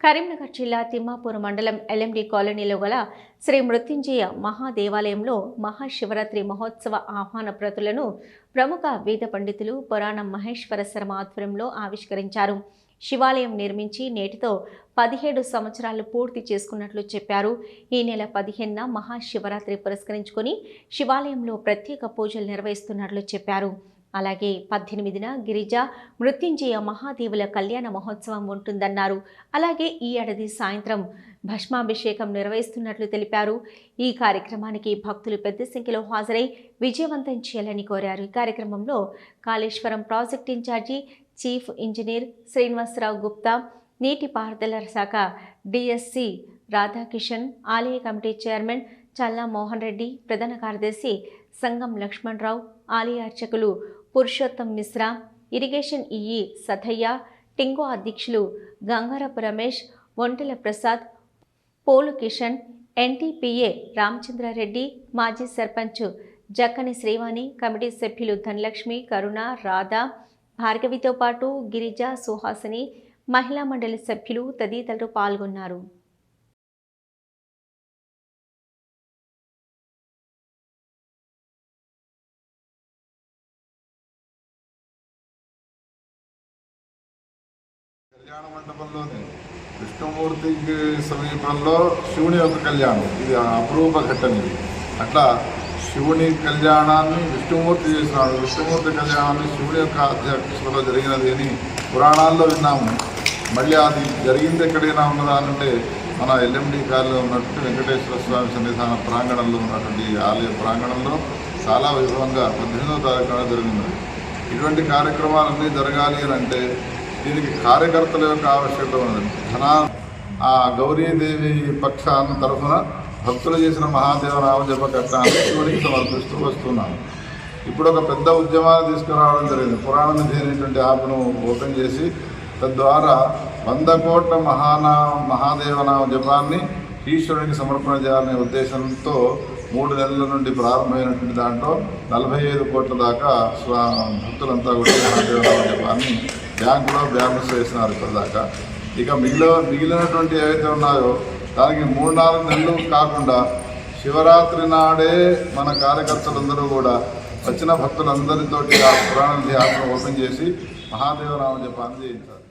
కరీంనగర్ జిల్లా తిమ్మాపూర్ మండలం ఎల్ఎండి కాలనీలో గల శ్రీ మృత్యుంజయ మహాదేవాలయంలో మహాశివరాత్రి మహోత్సవ ఆహ్వాన ప్రతులను ప్రముఖ వేద పండితులు పురాణం మహేశ్వర శర్మ ఆధ్వర్యంలో ఆవిష్కరించారు. శివాలయం నిర్మించి నేటితో 17 సంవత్సరాలు పూర్తి చేసుకున్నట్లు చెప్పారు. ఈ నెల 15న మహాశివరాత్రి పురస్కరించుకొని శివాలయంలో ప్రత్యేక పూజలు నిర్వహిస్తున్నట్లు చెప్పారు. అలాగే 18న గిరిజ మృత్యుంజయ మహాదేవుల కళ్యాణ మహోత్సవం ఉంటుందన్నారు. అలాగే ఈ ఏడాది సాయంత్రం భస్మాభిషేకం నిర్వహిస్తున్నట్లు తెలిపారు. ఈ కార్యక్రమానికి భక్తులు పెద్ద సంఖ్యలో హాజరై విజయవంతం చేయాలని కోరారు. ఈ కార్యక్రమంలో Kaleshwaram project incharge chief engineer Srinivasarao Gupta, నీటిపారుదల శాఖ డిఎస్సి రాధాకిషన్, ఆలయ కమిటీ చైర్మన్ చల్లా మోహన్ రెడ్డి, ప్రధాన కార్యదర్శి సంగం లక్ష్మణరావు, ఆలయ అర్చకులు పురుషోత్తం మిశ్రా, ఇరిగేషన్ ఈఈ సథయ్య, టింగో అధ్యక్షులు గంగారపు రమేష్, ఒంటెల ప్రసాద్, పోలు కిషన్, ఎన్టీపీఏ రామచంద్రారెడ్డి, మాజీ సర్పంచ్ జక్కని శ్రీవాణి, కమిటీ సభ్యులు ధనలక్ష్మి, కరుణ, రాధా, భార్గవితో పాటు గిరిజ, సుహాసిని, మహిళా మండలి సభ్యులు తదితరులు పాల్గొన్నారు. కళ్యాణ మండపంలోని విష్ణుమూర్తికి సమీపంలో శివుని యొక్క కళ్యాణం, ఇది అపరూప ఘట్టం. ఇది అట్లా శివుని కళ్యాణాన్ని విష్ణుమూర్తి చేసినాడు. విష్ణుమూర్తి కళ్యాణాన్ని శివుని యొక్క అధ్యక్షతలో జరిగినది అని పురాణాల్లో విన్నాము. మళ్ళీ అది జరిగింది ఎక్కడైనా ఉన్నదా అంటే మన ఎల్ఎండి కాలనీలో ఉన్నటువంటి వెంకటేశ్వర స్వామి సన్నిధాన ప్రాంగణంలో ఉన్నటువంటి ఆలయ ప్రాంగణంలో చాలా వైభవంగా 18వ తారీఖున జరిగింది. ఇటువంటి కార్యక్రమాలన్నీ జరగాలి అని అంటే దీనికి కార్యకర్తల యొక్క ఆవశ్యకత ఉన్నది. ఆ గౌరీదేవి పక్షాన తరఫున భక్తులు చేసిన మహాదేవనామ జప కట్టాన్ని శివునికి సమర్పిస్తూ వస్తున్నాను. ఇప్పుడు ఒక పెద్ద ఉద్యమాన్ని తీసుకురావడం జరిగింది. పురాణ నిధి అనేటువంటి యాప్ను ఓపెన్ చేసి తద్వారా 100 కోట్ల మహాదేవనామ జపాన్ని ఈశ్వరునికి సమర్పణ చేయాలనే ఉద్దేశంతో 3 నెలల నుండి ప్రారంభమైనటువంటి దాంట్లో 45 కోట్ల దాకా భక్తులంతా కూడా మహాదేవనామ జపాన్ని బ్యాంకులో వేసినారు ఇప్పటిదాకా. ఇక మిగిలినటువంటి ఏవైతే ఉన్నాయో దానికి 3-4 నెలలు కాకుండా శివరాత్రి నాడే మన కార్యకర్తలందరూ కూడా వచ్చిన భక్తులందరితోటి ఆ పురాణ ధ్యానం ఓపెన్ చేసి మహాదేవనామ జపాన్ని చేయించారు.